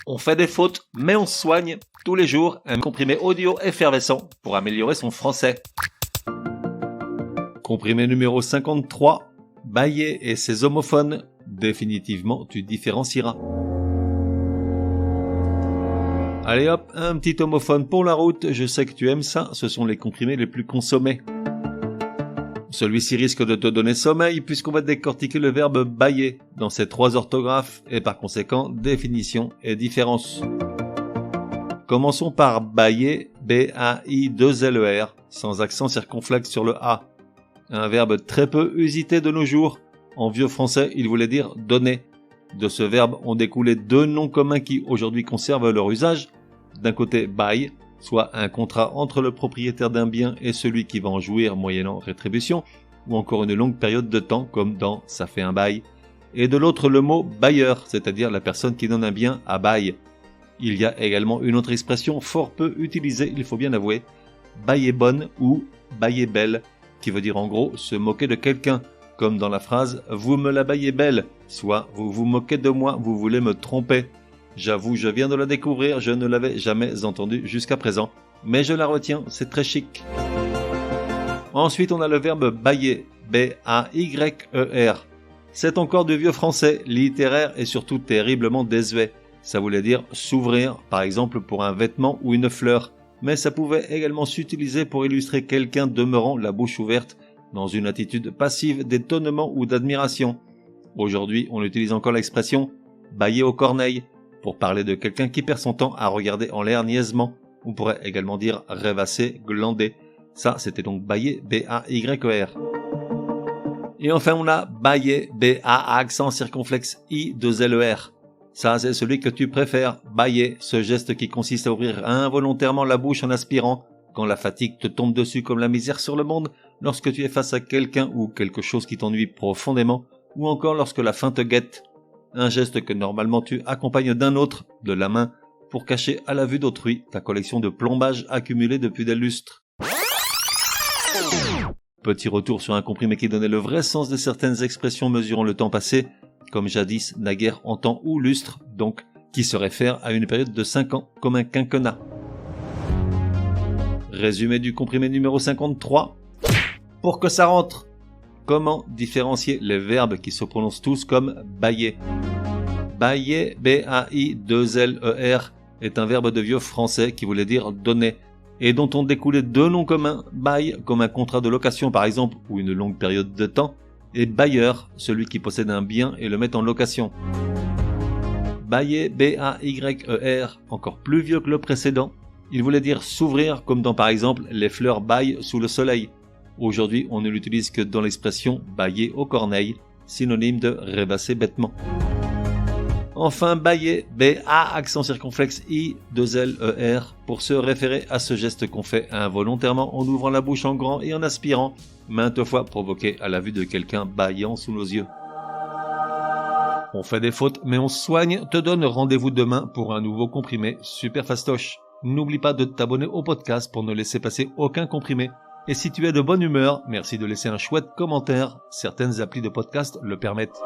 On fait des fautes, mais on se soigne. Tous les jours, un comprimé audio effervescent pour améliorer son français. Comprimé numéro 53. Bayer et ses homophones. Définitivement, tu différencieras. Allez hop, un petit homophone pour la route. Je sais que tu aimes ça. Ce sont les comprimés les plus consommés. Celui-ci risque de te donner sommeil puisqu'on va décortiquer le verbe bailler dans ses 3 orthographes et par conséquent définition et différence. Commençons par bailler, B-A-I-2-L-E-R, sans accent circonflexe sur le A. Un verbe très peu usité de nos jours. En vieux français, il voulait dire donner. De ce verbe ont découlé 2 noms communs qui aujourd'hui conservent leur usage. D'un côté bail, soit un contrat entre le propriétaire d'un bien et celui qui va en jouir moyennant rétribution, ou encore une longue période de temps comme dans « ça fait un bail ». Et de l'autre le mot bailleur, c'est-à-dire la personne qui donne un bien à bail. Il y a également une autre expression fort peu utilisée, il faut bien avouer, bailler bonne ou bailler belle, qui veut dire en gros se moquer de quelqu'un, comme dans la phrase « vous me la baillez belle », soit « vous vous moquez de moi, vous voulez me tromper ». J'avoue, je viens de la découvrir, je ne l'avais jamais entendue jusqu'à présent, mais je la retiens, c'est très chic. Ensuite, on a le verbe bailler, B-A-Y-E-R. C'est encore du vieux français, littéraire et surtout terriblement désuet. Ça voulait dire s'ouvrir, par exemple pour un vêtement ou une fleur, mais ça pouvait également s'utiliser pour illustrer quelqu'un demeurant la bouche ouverte, dans une attitude passive d'étonnement ou d'admiration. Aujourd'hui, on utilise encore l'expression bailler aux corneilles, pour parler de quelqu'un qui perd son temps à regarder en l'air niaisement. On pourrait également dire rêvasser, glander. Ça, c'était donc bailler, B-A-Y-E-R. Et enfin, on a bailler, B-A accent circonflexe, I-2-L-E-R. Ça, c'est celui que tu préfères, bailler, ce geste qui consiste à ouvrir involontairement la bouche en aspirant, quand la fatigue te tombe dessus comme la misère sur le monde, lorsque tu es face à quelqu'un ou quelque chose qui t'ennuie profondément, ou encore lorsque la faim te guette. Un geste que normalement tu accompagnes d'un autre, de la main, pour cacher à la vue d'autrui ta collection de plombage accumulée depuis des lustres. Petit retour sur un comprimé qui donnait le vrai sens de certaines expressions mesurant le temps passé, comme jadis, naguère en temps ou lustre, donc, qui se réfère à une période de 5 ans, comme un quinquennat. Résumé du comprimé numéro 53. Pour que ça rentre. Comment différencier les verbes qui se prononcent tous comme bailler? Bailler, B-A-I-2-L-E-R, est un verbe de vieux français qui voulait dire donner, et dont on découlait 2 noms communs, bail, comme un contrat de location par exemple, ou une longue période de temps, et bailleur, celui qui possède un bien et le met en location. Bailler, B-A-Y-E-R, encore plus vieux que le précédent, il voulait dire s'ouvrir, comme dans par exemple les fleurs baillent sous le soleil. Aujourd'hui, on ne l'utilise que dans l'expression bailler aux corneilles, synonyme de rêvasser bêtement. Enfin, bailler, B-A accent circonflexe I-2-L-E-R, pour se référer à ce geste qu'on fait involontairement en ouvrant la bouche en grand et en aspirant, maintes fois provoqué à la vue de quelqu'un baillant sous nos yeux. On fait des fautes, mais on se soigne, te donne rendez-vous demain pour un nouveau comprimé super fastoche. N'oublie pas de t'abonner au podcast pour ne laisser passer aucun comprimé. Et si tu es de bonne humeur, merci de laisser un chouette commentaire, certaines applis de podcast le permettent.